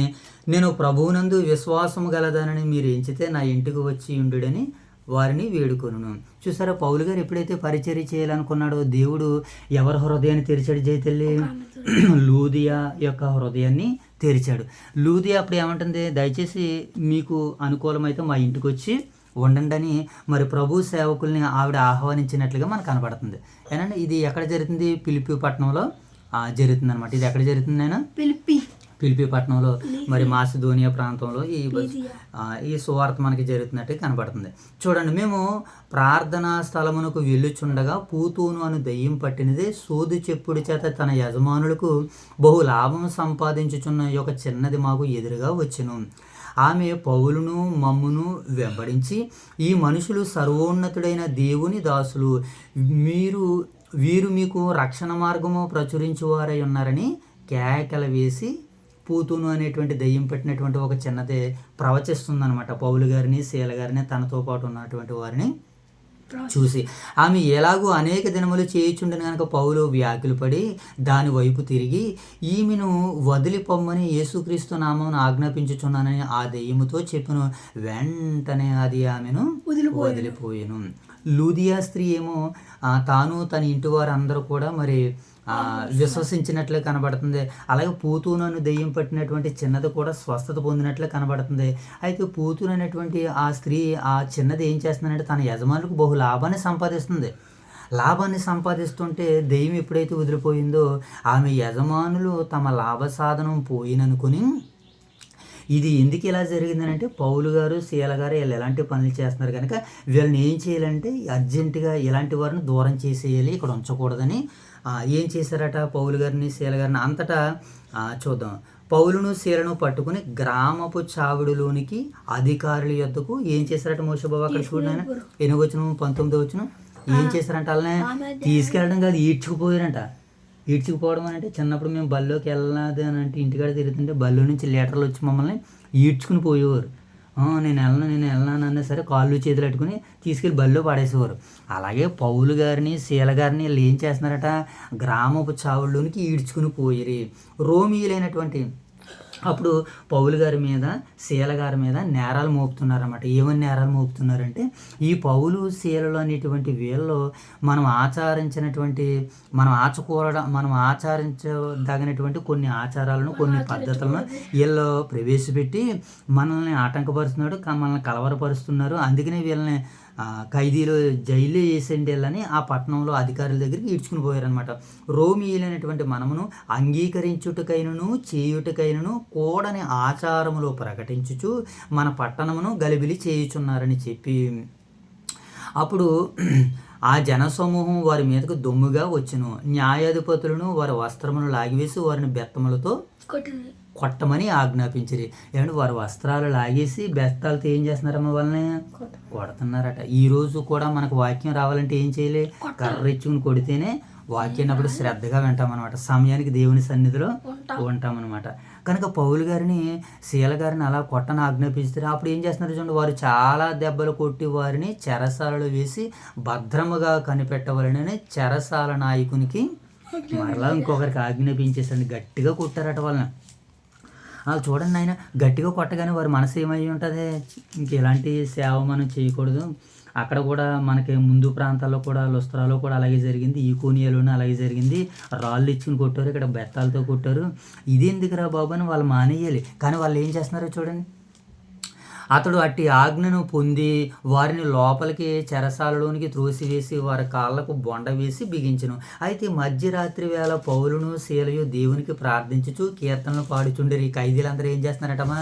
నేను ప్రభువునందు విశ్వాసము గలదానని మీరు ఎంచితే నా ఇంటికి వచ్చి ఉండుడని వారిని వేడుకొను. చూసారా, పౌలు గారు ఎప్పుడైతే పరిచర్య చేయాలనుకున్నాడో దేవుడు ఎవరి హృదయాన్ని తెరిచాడు? జైతల్లి లూదియా యొక్క హృదయాన్ని తెరిచాడు. లూదియా అప్పుడు ఏమంటుంది? దయచేసి మీకు అనుకూలమైతే మా ఇంటికి వచ్చి ఉండండి అని మరి ప్రభు సేవకుల్ని ఆవిడ ఆహ్వానించినట్లుగా మనకు కనబడుతుంది. ఏనండి, ఇది ఎక్కడ జరుగుతుంది? ఫిలిప్పి పట్టణంలో జరుగుతుంది అనమాట. ఇది ఎక్కడ జరుగుతుంది? అయినా ఫిలిప్పి పట్టణంలో మరి మాసిదోనియా ప్రాంతంలో ఈ సువార్త మనకి జరుగుతున్నట్టుగా కనబడుతుంది. చూడండి, మేము ప్రార్థనా స్థలమునకు వెళ్ళుచుండగా పూతూను అను దయ్యం పట్టినదే సోదు చెప్పుడు చేత తన యజమానులకు బహు లాభం సంపాదించుచున్న ఒక చిన్నది మాకు ఎదురుగా వచ్చెను. ఆమె పౌలును మమ్మును వెంబడించి, ఈ మనుషులు సర్వోన్నతుడైన దేవుని దాసులు, వీరు మీకు రక్షణ మార్గము ప్రచురించువారై ఉన్నారని కేకల వేసి పూతూను అనేటువంటి దయ్యం పెట్టినటువంటి ఒక చిన్నదే ప్రవచిస్తుందన్నమాట. పౌలు గారిని, శీల గారిని, తనతో పాటు ఉన్నటువంటి వారిని చూసి ఆమె ఎలాగూ అనేక దినములు చేయుచుండని కనుక పౌలు వ్యాకులపడి దాని వైపు తిరిగి, ఈమెను వదిలిపోమ్మని యేసుక్రీస్తు నామమును ఆజ్ఞాపించుచున్నానని ఆ దెయ్యముతో చెప్పెను. వెంటనే అది ఆమెను వదిలిపోయెను. లూదియా స్త్రీ ఏమో తాను తన ఇంటి వారందరూ కూడా మరి విశ్వసించినట్లే కనబడుతుంది. అలాగే పూతూను అను దెయ్యం పట్టినటువంటి చిన్నది కూడా స్వస్థత పొందినట్లే కనబడుతుంది. అయితే పూతూను అనేటువంటి ఆ స్త్రీ, ఆ చిన్నది ఏం చేస్తుందంటే తన యజమానులకు బహు లాభాన్ని సంపాదిస్తుంది. లాభాన్ని సంపాదిస్తుంటే దెయ్యం ఎప్పుడైతే వదిలిపోయిందో ఆమె యజమానులు తమ లాభ సాధనం పోయిననుకుని, ఇది ఎందుకు ఇలా జరిగిందని అంటే పౌలు గారు, శీల గారు వీళ్ళు ఎలాంటి పనులు చేస్తున్నారు కనుక వీళ్ళని ఏం చేయాలంటే అర్జెంటుగా ఇలాంటి వారిని దూరం చేసేయాలి, ఇక్కడ ఉంచకూడదని ఏం చేశారట పౌలు గారిని, శీల గారిని. అంతటా చూద్దాం. పౌలును శీలను పట్టుకుని గ్రామపు చావిడిలోనికి అధికారుల యొద్దకు ఏం చేశారట? మోషే బాబు అక్కడ చూడండి, 8వ వచనం 19వ వచనం ఏం చేశారంట వాళ్ళని తీసుకెళ్ళడం కాదు, ఈడ్చుకుపోయారంట. ఈడ్చుకుపోవడం అని అంటే చిన్నప్పుడు మేము బల్లోకి వెళ్ళదు అని అంటే ఇంటికాడ తిరుగుతుంటే బల్లో నుంచి లీటర్లు వచ్చి మమ్మల్ని ఈడ్చుకుని పోయేవారు. నేను వెళ్ళను అన్నా సరే కాళ్ళు చేతులు పెట్టుకుని తీసుకెళ్ళి బల్లో పడేసేవారు. అలాగే పౌలు గారిని శీల గారిని వీళ్ళు ఏం చేస్తున్నారట, గ్రామపు చావుల్లోనికి ఈడ్చుకుని పోయిరి. రోమీయులైనటువంటి అప్పుడు పౌలు గారి మీద శీల గారి మీద నేరాలు మోపుతున్నారన్నమాట. ఏమని నేరాలు మోపుతున్నారంటే, ఈ పౌలు శీలలు అనేటువంటి వీళ్ళు మనం ఆచరించదగినటువంటి కొన్ని ఆచారాలను, కొన్ని పద్ధతులను వీళ్ళు ప్రవేశపెట్టి మనల్ని ఆటంకపరుస్తున్నాడు, మనల్ని కలవరపరుస్తున్నారు. అందుకనే వీళ్ళని ఖైదీలు జైలు వేసేయండి వెళ్ళని ఆ పట్టణంలో అధికారుల దగ్గరికి ఈడ్చుకుని పోయారనమాట. రోమీయులైనటువంటి మనమును అంగీకరించుటకైనను చేయుటకైనను కూడని ఆచారములో ప్రకటించుచు మన పట్టణమును గలిబిలి చేయుచున్నారని చెప్పి అప్పుడు ఆ జనసమూహం వారి మీదకు దొమ్ముగా వచ్చును. న్యాయాధిపతులను వారి వస్త్రమును లాగివేసి వారిని బెత్తములతో కొట్టమని ఆజ్ఞాపించిరి. ఏమంటే వారి వస్త్రాలు లాగేసి బెత్తాలతో ఏం చేస్తున్నారమ్మ, వాళ్ళని కొడుతున్నారట. ఈరోజు కూడా మనకు వాక్యం రావాలంటే ఏం చేయాలి, కర్ర ఇచ్చుకుని కొడితేనే వాక్యాన్ని అప్పుడు శ్రద్ధగా వింటామన్నమాట, సమయానికి దేవుని సన్నిధిలో ఉంటామన్నమాట. కనుక పౌలు గారిని శీల గారిని అలా కొట్టని ఆజ్ఞాపిస్తారు. అప్పుడు ఏం చేస్తున్నారు చూడండి, వారు చాలా దెబ్బలు కొట్టి వారిని చెరసాలలో వేసి భద్రముగా కనిపెట్టవాలని చెరసాల నాయకునికి మరలా ఇంకొకరికి ఆజ్ఞాపించేసండి. గట్టిగా కొట్టారట వాళ్ళని. వాళ్ళు చూడండి ఆయన, గట్టిగా కొట్టగానే వారి మనసు ఏమై ఉంటుంది, ఇంక ఎలాంటి సేవ మనం చేయకూడదు. అక్కడ కూడా మనకి ముందు ప్రాంతాల్లో కూడా లుస్త్రాలో కూడా అలాగే జరిగింది, ఈకోనియాలోనే అలాగే జరిగింది. రాళ్ళు ఇచ్చుకుని కొట్టారు, ఇక్కడ బెత్తాలతో కొట్టారు. ఇది ఎందుకురా బాబు అని వాళ్ళు మానేయాలి. కానీ వాళ్ళు ఏం చేస్తున్నారో చూడండి, అతడు అట్టి ఆజ్ఞను పొంది వారిని లోపలికి చెరసాలలోనికి త్రోసివేసి వారి కాళ్ళకు బొండ వేసి బిగించెను. అయితే మధ్యరాత్రి వేళ పౌలును శీలయు దేవునికి ప్రార్థించుచు కీర్తనలు పాడుచుండేరు. ఈ ఖైదీలందరూ ఏం చేస్తున్నారటమ్మా,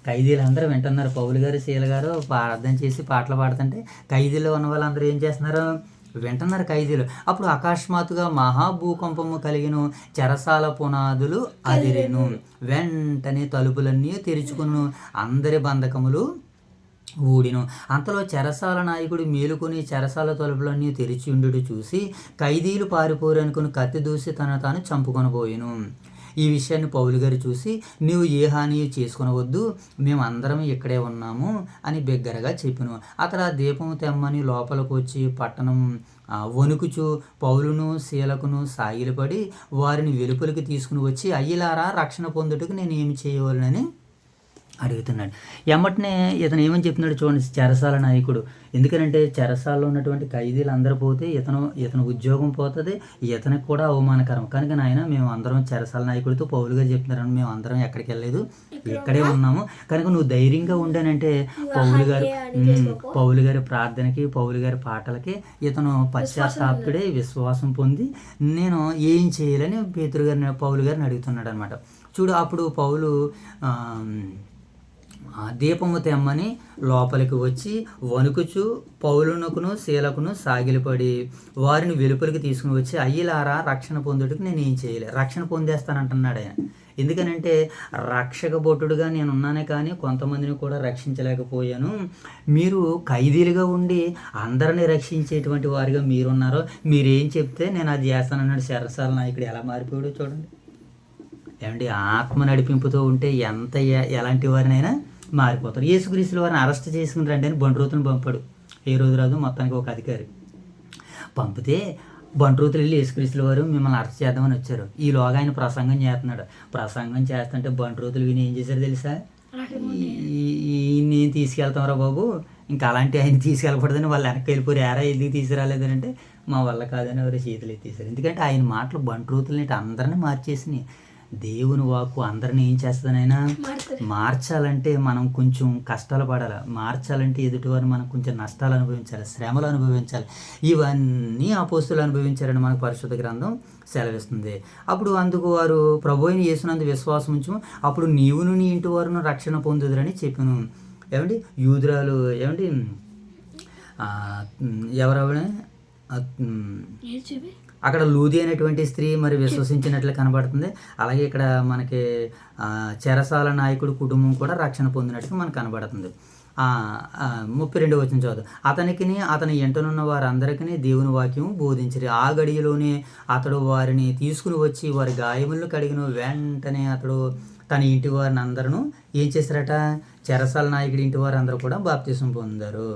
ఖైదీలందరూ వింటున్నారు. పౌలు గారు శీల గారు ప్రార్థన చేసి పాటలు పాడుతుంటే ఖైదీలో ఉన్న వాళ్ళందరూ ఏం చేస్తున్నారు, వింటున్నారు ఖైదీలు. అప్పుడు అకస్మాత్తుగా మహాభూకంపము కలిగిన చెరసాల పునాదులు అదిరెను. వెంటనే తలుపులన్నీ తెరుచుకును, అందరి బంధకములు ఊడిను. అంతలో చెరసాల నాయకుడు మేలుకొని చెరసాల తలుపులన్నీ తెరిచి ఉండుట చూసి ఖైదీలు పారిపోరు అనుకుని కత్తి దూసి తాను చంపుకొనబోయెను. ఈ విషయాన్ని పౌలు గారు చూసి, నీవు ఏ హాని చేసుకునవద్దు, మేము అందరం ఇక్కడే ఉన్నాము అని బిగ్గరగా చెప్పాను. అతడు ఆ దీపము తెమ్మని లోపలికి వచ్చి పట్టణం వణుకుచు పౌలును శీలకును సాగిలపడి వారిని వెలుపలికి తీసుకుని వచ్చి, అయ్యలారా, రక్షణ పొందుటకు నేను ఏమి చేయవాలని అడుగుతున్నాడు. ఎమ్మటనే ఇతను ఏమని చెప్తున్నాడు చూడండి, చెరసాల నాయకుడు. ఎందుకనంటే చెరసాలలో ఉన్నటువంటి ఖైదీలు అందరూ పోతే ఇతను ఉద్యోగం పోతుంది, ఇతనికి కూడా అవమానకరం. కనుక నాయన, మేము అందరం చెరసాల నాయకుడితో పౌలు గారు చెప్తున్నారని మేము అందరం ఎక్కడికి వెళ్ళలేదు, ఇక్కడే ఉన్నాము, కనుక నువ్వు ధైర్యంగా ఉండానంటే పౌలు గారి ప్రార్థనకి, పౌలు గారి పాటలకి ఇతను పశ్చాత్తాపుడే విశ్వాసం పొంది నేను ఏం చేయాలని పేతురు గారిని, పౌలు గారిని అడుగుతున్నాడు అనమాట. చూడు, అప్పుడు పౌలు దీపము తెమ్మని లోపలికి వచ్చి వణుకుచు పౌలునకును శీలకును సాగిలపడి వారిని వెలుపలికి తీసుకుని వచ్చి, అయ్యలారా, రక్షణ పొందుటకు నేను ఏం చేయలే, రక్షణ పొందేస్తానంటున్నాడు ఆయన. ఎందుకనంటే రక్షక భటుడుగా నేను ఉన్నానే కానీ కొంతమందిని కూడా రక్షించలేకపోయాను. మీరు ఖైదీలుగా ఉండి అందరినీ రక్షించేటువంటి వారిగా మీరున్నారో, మీరేం చెప్తే నేను అది చేస్తానన్నాడు. చెరసాల నాయకుడు ఎలా మారిపోయాడో చూడండి. ఏమంటే ఆత్మ నడిపింపుతో ఉంటే ఎలాంటి వారినైనా మారిపోతారు. యేసుక్రీస్తుల వారిని అరెస్ట్ చేసుకుని రండి అని బంట్రోతుని పంపాడు. ఏ రోజు రాదు, మొత్తానికి ఒక అధికారి పంపితే బంట్రోతులు వెళ్ళి యేసుక్రీస్తుల వారు మిమ్మల్ని అరెస్ట్ చేద్దామని వచ్చారు. ఈలోగా ఆయన ప్రసంగం చేస్తున్నాడు. ప్రసంగం చేస్తుంటే బంట్రోతులు విని ఏం చేశారు తెలుసా, నేను తీసుకెళ్తామరా బాబు, ఇంకా అలాంటి ఆయన తీసుకెళ్ళకూడదని వాళ్ళు వెనక్కి వెళ్ళిపోయారు. ఏరా ఎందుకు తీసుకురాలేదని అంటే, మా వల్ల కాదని ఎవరు చేతులు ఎత్తేసారు. ఎందుకంటే ఆయన మాటలు బంట్రోతులని అందరినీ మార్చేసినాయి. దేవుని వాక్కు అందరినీ ఏం చేస్తుందనైనా మార్చాలంటే మనం కొంచెం కష్టాలు పడాలి, మార్చాలంటే ఎదుటివారు మనం కొంచెం నష్టాలు అనుభవించాలి, శ్రమలు అనుభవించాలి. ఇవన్నీ అపోస్తులు అనుభవించారని మనకు పరిశుద్ధ గ్రంథం సెలవిస్తుంది. అప్పుడు అందుకు వారు ప్రభు అయిన యేసునందు విశ్వాసం ఉంచు, అప్పుడు నీవును నీ ఇంటి వారును రక్షణ పొందుదురని చెప్పాను. ఏమండి, యూదురాలు ఏమండి ఎవరెవరే అక్కడ లూది అనేటువంటి స్త్రీ మరి విశ్వసించినట్లు కనబడుతుంది. అలాగే ఇక్కడ మనకి చెరసాల నాయకుడు కుటుంబం కూడా రక్షణ పొందినట్టుగా మనకు కనబడుతుంది. 32 వచనం చదువు. అతని ఎంటనున్న వారందరికీ దేవుని వాక్యం బోధించిరి. ఆ గడియలోనే అతడు వారిని తీసుకుని వచ్చి వారి గాయములను కడిగిన వెంటనే అతడు తన ఇంటి వారిని అందరూ ఏం చేశారట, చెరసాల నాయకుడి ఇంటి వారు అందరూ కూడా బాప్తిసం పొందారు.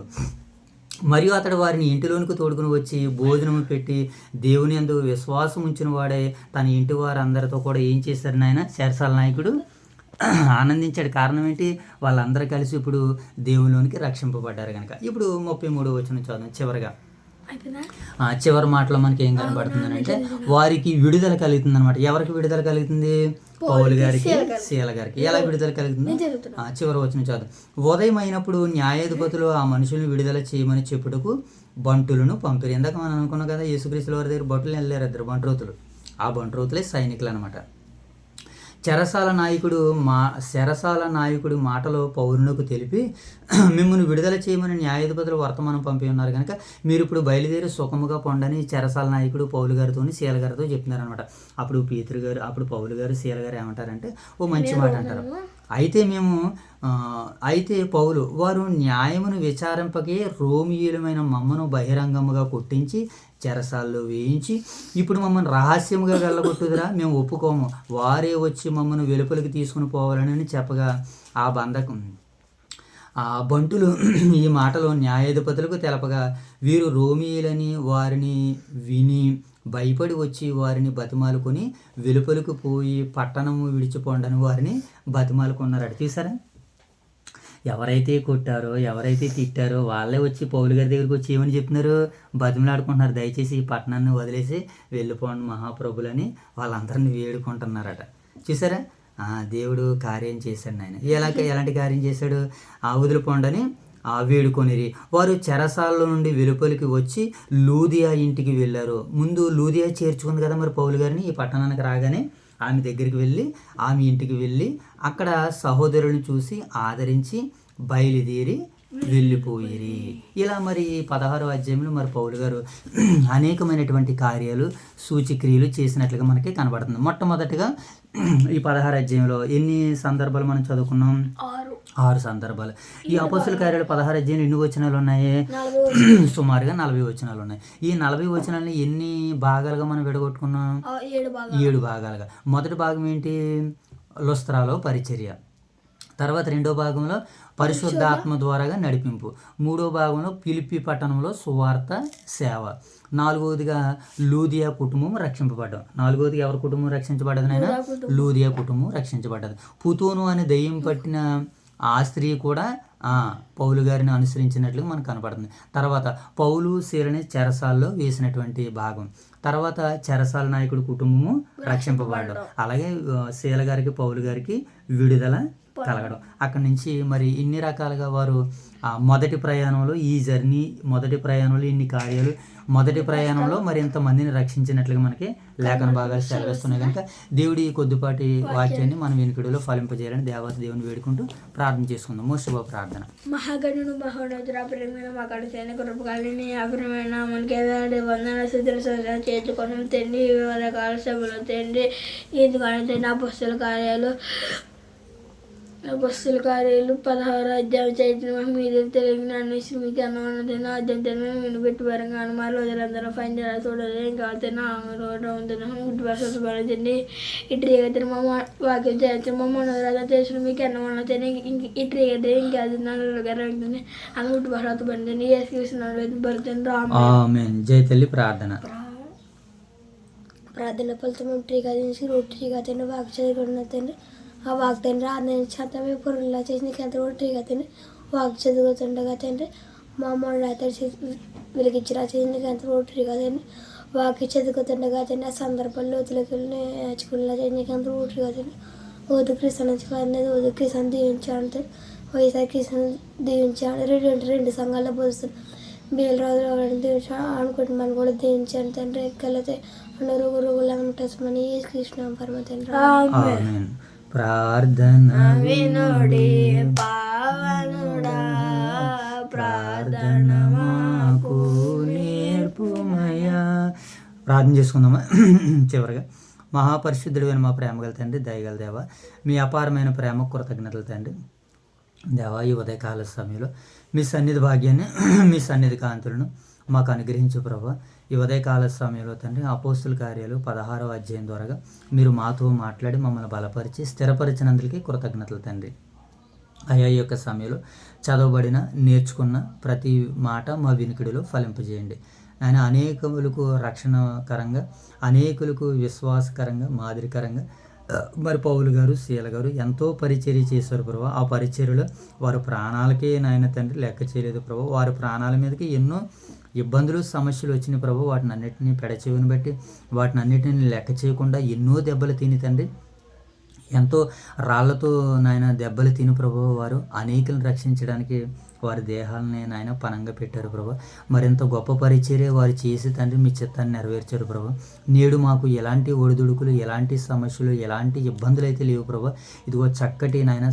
మరియు అతడు వారిని ఇంటిలోనికి తోడుకుని వచ్చి భోజనము పెట్టి దేవుని యందు విశ్వాసం ఉంచిన వాడే తన ఇంటి వారందరితో కూడా ఏం చేశారు నాయన, చెరసాల నాయకుడు ఆనందించాడు. కారణం ఏంటి, వాళ్ళందరూ కలిసి ఇప్పుడు దేవునిలోనికి రక్షింపబడ్డారు కనుక. ఇప్పుడు 33 వచనం చదువు చివరిగా. చివరి మాటలో మనకి ఏం కనబడుతుంది అంటే వారికి విడుదల కలుగుతుంది అనమాట. ఎవరికి విడుదల కలుగుతుంది? పౌలు గారికి, శీల గారికి. ఎలా విడుదల కలుగుతుంది? చివరి వచనం చదువు. ఉదయం అయినప్పుడు న్యాయాధిపతులు ఆ మనుషులను విడుదల చేయమని చెప్పుటకు బంటులను పంపిరి. ఇందాక మనం అనుకున్నాం కదా, యేసుక్రీస్తుల వారి దగ్గర భటులు వెళ్ళారు, 2 బంట్రోతులు. ఆ బంట్రోతులే సైనికులు అనమాట. చెరసాల నాయకుడి మాటలో పౌరులకు తెలిపి మిమ్మల్ని విడుదల చేయమని న్యాయాధిపతులు వర్తమానం పంపి ఉన్నారు కనుక మీరు ఇప్పుడు బయలుదేరి సుఖముగా పొండని చెరసాల నాయకుడు పౌలు గారితో శీల గారితో చెప్తున్నారనమాట. అప్పుడు పౌలు గారు శీల గారు ఏమంటారంటే ఓ మంచి మాట అంటారు. అయితే పౌలు వారు న్యాయమును విచారింపకే రోమియులమైన మమ్మను బహిరంగముగా కొట్టించి చెరసాల్లో వేయించి ఇప్పుడు మమ్మల్ని రహస్యముగా వెళ్ళగొట్టుదురా, మేము ఒప్పుకోము, వారే వచ్చి మమ్మల్ని వెలుపలికి తీసుకుని పోవాలని చెప్పగా ఆ బంటులు ఈ మాటలో న్యాయాధిపతులకు తెలపగా వీరు రోమియులని వారిని విని భయపడి వచ్చి వారిని బతిమాలుకొని వెలుపలకు పోయి పట్టణము విడిచిపోండని వారిని బతిమాలుకున్నారు. చూసారా, ఎవరైతే కొట్టారో ఎవరైతే తిట్టారో వాళ్ళే వచ్చి పౌలు గారి దగ్గరికి వచ్చి ఏమని చెప్తున్నారు, బతిమలాడుకుంటున్నారు, దయచేసి ఈ పట్టణాన్ని వదిలేసి వెళ్ళిపోండి మహాప్రభులని వాళ్ళందరినీ వేడుకుంటున్నారట. చూసారా, దేవుడు కార్యం చేశాడు ఆయన. ఎలాంటి కార్యం చేశాడు? వదిలిపోండని వేడుకొనిరి. వారు చెరసాలలో నుండి వెలుపలికి వచ్చి లూదియా ఇంటికి వెళ్ళారు. ముందు లూదియా చేర్చుకుంది కదా మరి పౌలు గారిని. ఈ పట్టణానికి రాగానే ఆమె దగ్గరికి వెళ్ళి ఆమె ఇంటికి వెళ్ళి అక్కడ సహోదరులను చూసి ఆదరించి బయలుదేరి వెళ్ళిపోయిరి. ఇలా మరి 16వ అధ్యాయంలో మరి పౌలు గారు అనేకమైనటువంటి కార్యాలు సూచిక్రియలు చేసినట్లుగా మనకి కనబడుతుంది. మొట్టమొదటిగా ఈ 16 అధ్యాయంలో ఎన్ని సందర్భాలు మనం చదువుకున్నాం? 6 సందర్భాలు. ఈ అపోస్తుల కార్యాలు 16 అధ్యాయంలో ఎన్ని వచనాలు ఉన్నాయి? సుమారుగా 40 వచనాలు ఉన్నాయి. ఈ 40 వచనాలని ఎన్ని భాగాలుగా మనం విడగొట్టుకున్నాం? 7 భాగాలుగా. మొదటి భాగం ఏంటి? లుస్త్రాలో పరిచర్య. తర్వాత 2వ భాగంలో పరిశుద్ధాత్మ ద్వారాగా నడిపింపు. 3వ భాగంలో ఫిలిప్పి పట్టణంలో సువార్త సేవ. 4వదిగా లూదియా కుటుంబం రక్షింపబడ్డం. 4వదిగా ఎవరి కుటుంబం రక్షించబడ్డది నాయన? లూదియా కుటుంబం రక్షించబడ్డది. పుతోను అనే దయ్యం పట్టిన ఆ స్త్రీ కూడా పౌలు గారిని అనుసరించినట్లుగా మనకు కనపడుతుంది. తర్వాత పౌలు శీలని చెరసాల్లో వేసినటువంటి భాగం. తర్వాత చెరసాల నాయకుడి కుటుంబము రక్షింపబడడం. అలాగే శీల గారికి పౌలు గారికి విడుదల కలగడం. అక్కడి నుంచి మరి ఇన్ని రకాలుగా వారు మొదటి ప్రయాణంలో మొదటి ప్రయాణంలో ఇన్ని కార్యాలు, మొదటి ప్రయాణంలో మరి ఇంతమందిని రక్షించినట్లుగా మనకి లేఖన భాగాలు సెలవిస్తున్నాయి కనుక దేవుడి కొద్దిపాటి వాక్యాన్ని మనం వెనుకడిలో ఫలింపజేయాలని దేవత దేవుని వేడుకుంటూ ప్రార్థన చేసుకుందాము. శుభ ప్రార్థన. మహాగణుడు మహోన్నతుడ ప్రేమైన మాకాడ సైన కృపకాలని అగ్రమైన మనకి వందన స్థితులు చేర్చుకోవడం తండ్రి. వివిధ కాల సభలు తండ్రి, ఎందుకంటే నా బస్సుల కార్యాలు 16 అధ్యాయం చైతన్య మీద తెలిగిన అన్వేషణ మీకు అన్నమాన అధ్యాయం తెలియని మీరు పెట్టి పరంగా అనుమారు రోజులందరూ ఫైన్ చేయాలి చూడాలి ఇంకా గుడ్డు భాష పడుతుంది. ఇటు రేగతే మా వాక్యం చేయొచ్చు మా మనోరాధ చేసిన మీకు అన్నమాన ఇటు రేగతే ఇంకా అది నలుగుతుంది అన్న గుడ్డు భాష పడుతుంది. ఏ పడుతుంది. ఆమేన్. జై తల్లి. ప్రార్థన ఫలితం ట్రీగా తీసి రోడ్ ట్రీగా తిని వాక్ చదువుకున్న తండ్రి. ఆ వాక్ తండ్రి ఆనందించాతమే పొరుల్లా చేసి నీకు ఎంత రోడ్ ట్రీగా తిని వాక్ చదువుతుండగా తండ్రి. మా అమ్మ రాత్రి వెలిగించి రాసేసి నీకు ఎంత రోడ్ ట్రీగా తిని వాకి చదువుతుండగా తండ్రి. ఆ సందర్భంలో వదిలికి నేర్చుకునేలా చేసి నీకు ఎంత రోడ్ ట్రీగా తిని ఓదు క్రిస్టన్ అనేది ఓదు క్రిస్టన్ దీవించాను తండ్రి. వైఎస్ఆర్ క్రిస్టన్ దీవించాను. 2 సంఘాల్లో పోస్తున్నాను. బేలరాజు రావాలని దీవించాను అనుకుంటున్నాను కూడా దీవించాను తండ్రి. ఎక్కలైతే రోగులని ఏ కృష్ణ పరమ తండ్రి. ప్రార్థన వినుడి పావనుడా, ప్రార్థన మాకు నేర్పుమయ్యా. ప్రార్థన చేసుకుందామా. చివరిగా మహాపరిశుద్ధుడైన మా ప్రేమగల తండ్రి, దయగల దేవ, మీ అపారమైన ప్రేమ కృతజ్ఞతలు తండ్రి. దేవా ఈ ఉదయకాల సమయంలో మీ సన్నిధి భాగ్యాన్ని మీ సన్నిధి కాంతులను మాకు అనుగ్రహించు ప్రభా. ఈ ఉదయకాల సమయంలో తండ్రి అపోస్తుల కార్యాలు 16వ అధ్యాయం ద్వారా మీరు మాతో మాట్లాడి మమ్మల్ని బలపరిచి స్థిరపరిచినందుకే కృతజ్ఞతలు తండ్రి. అయా ఈ యొక్క సమయంలో చదవబడిన నేర్చుకున్న ప్రతి మాట మా వినికిడిలో ఫలింపజేయండి. ఆయన అనేకులకు రక్షణకరంగా, అనేకులకు విశ్వాసకరంగా, మాదిరికరంగా మరి పౌలు గారు, శీల గారు ఎంతో పరిచర్య చేశారు ప్రభు. ఆ పరిచర్యలో వారి ప్రాణాలకే నాయన తండ్రి లెక్క చేయలేదు ప్రభు. వారి ప్రాణాల మీదకి ఎన్నో ఇబ్బందులు, సమస్యలు వచ్చినాయి ప్రభు. వాటిని అన్నిటినీ పెడచెవిని బట్టి వాటిని అన్నిటిని లెక్క చేయకుండా ఎన్నో దెబ్బలు తిని తండ్రి, ఎంతో రాళ్లతో నాయన దెబ్బలు తిని ప్రభు వారు అనేకులను రక్షించడానికి వారి దేహాలని నాయన పనంగా పెట్టారు ప్రభు. మరింత గొప్ప పరిచర్య వారు చేసి తండ్రి మీ చిత్తాన్ని నెరవేర్చారు ప్రభు. నేడు మాకు ఎలాంటి ఒడిదుడుకులు, ఎలాంటి సమస్యలు, ఎలాంటి ఇబ్బందులు అయితే లేవు ప్రభు. ఇదిగో చక్కటి నాయన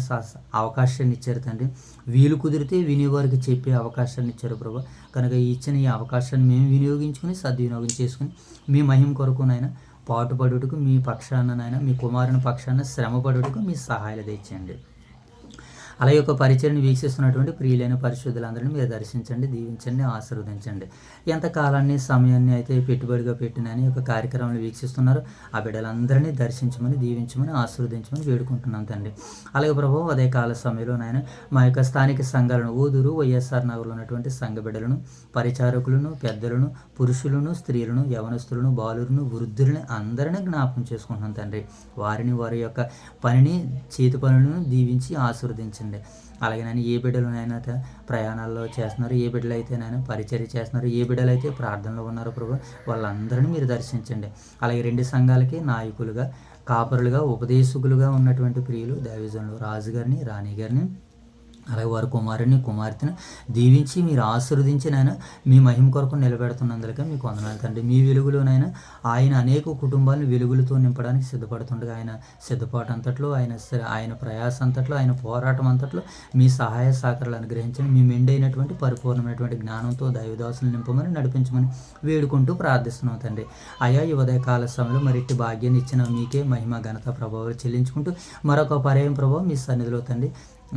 అవకాశాన్ని ఇచ్చారు తండ్రి. వీలు కుదిరితే వినివారికి చెప్పే అవకాశాన్ని ఇచ్చారు ప్రభు. కనుక ఇచ్చిన ఈ అవకాశాన్ని మేము వినియోగించుకుని సద్వినియోగం చేసుకుని మీ మహిమ కొరకు నాయన పాటుపడుటకు, మీ పక్షాన నాయన మీ కుమారుని పక్షాన శ్రమపడుటకు మీ సహాయాలు తెచ్చండి. అలా యొక్క పరిచయను వీక్షిస్తున్నటువంటి ప్రియులైన పరిశుద్ధులందరినీ మీరు దర్శించండి, దీవించండి, ఆశీర్వదించండి. ఎంతకాలాన్ని సమయాన్ని అయితే పెట్టుబడిగా పెట్టినని ఒక కార్యక్రమాన్ని వీక్షిస్తున్నారు ఆ బిడ్డలందరినీ దర్శించమని, దీవించమని, ఆశీర్వదించమని వేడుకుంటున్నాం తండ్రి. అలాగే ప్రభు అదే కాల సమయంలో నాయన మా యొక్క స్థానిక సంఘాలను, ఊదూరు వైఎస్ఆర్ నగర్లో ఉన్నటువంటి సంఘ బిడ్డలను, పరిచారకులను, పెద్దలను, పురుషులను, స్త్రీలను, యవనస్తులను, బాలులను, వృద్ధులను అందరినీ జ్ఞాపకం చేసుకుంటున్నాం తండ్రి. వారిని, వారి యొక్క పనిని, చేతి పనులను దీవించి ఆశీర్వదించండి. అలాగే నేను ఏ బిడ్డలు నాయన ప్రయాణాల్లో చేస్తున్నారు, ఏ బిడ్డలు అయితే నేను పరిచర్య చేస్తున్నారు, ఏ బిడ్డలు అయితే ప్రార్థనలో ఉన్నారో ప్రభు వాళ్ళందరినీ మీరు దర్శించండి. అలాగే 2 సంఘాలకి నాయకులుగా, కాపరులుగా, ఉపదేశకులుగా ఉన్నటువంటి ప్రియులు దైవజనులు రాజు గారిని, రాణి గారిని, అలాగే వారి కుమారుని, కుమార్తెను దీవించి మీరు ఆశీర్వదించి నాయన మీ మహిమ కొరకు నిలబెడుతున్నందుకే మీకు వందనాలు తండ్రి. మీ వెలుగులోనైనా ఆయన అనేక కుటుంబాలను వెలుగులతో నింపడానికి సిద్ధపడుతుండగా ఆయన సిద్ధపాటు అంతట్లో, ఆయన ప్రయాస అంతట్లో, ఆయన పోరాటం అంతట్లో మీ సహాయ సహకారాలు అనుగ్రహించండి. మీ మెండైనటువంటి పరిపూర్ణమైనటువంటి జ్ఞానంతో దైవదాసులు నింపమని, నడిపించమని వేడుకుంటూ ప్రార్థిస్తున్నాం తండ్రి. అయా ఈ ఉదయకాల సమయంలో మరిట్టి భాగ్యాన్ని ఇచ్చిన మీకే మహిమ, ఘనత, ప్రభావాలు చెల్లించుకుంటూ మరొక పర్యాయం ప్రభావం మీ సన్నిధిలో తండ్రి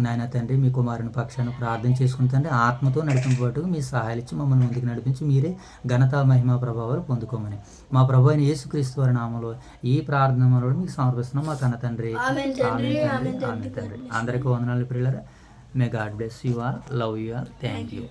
నాయన తండ్రి మీ కుమారుని పక్షాన్ని ప్రార్థన చేసుకుని తండ్రి ఆత్మతో నడిపింపబట్టు మీ సహాయాలు ఇచ్చి మమ్మల్ని ముందుకు నడిపించి మీరే ఘనత, మహిమ, ప్రభావాలు పొందుకోమని మా ప్రభు అయిన యేసుక్రీస్తు వారి నామములో ఈ ప్రార్థన మీకు సమర్పిస్తున్నాం మా కన్న తండ్రి. ఆమేన్ తండ్రి. అందరికీ వందనాలు ప్రియులారా. May God bless you all, love you all, thank you.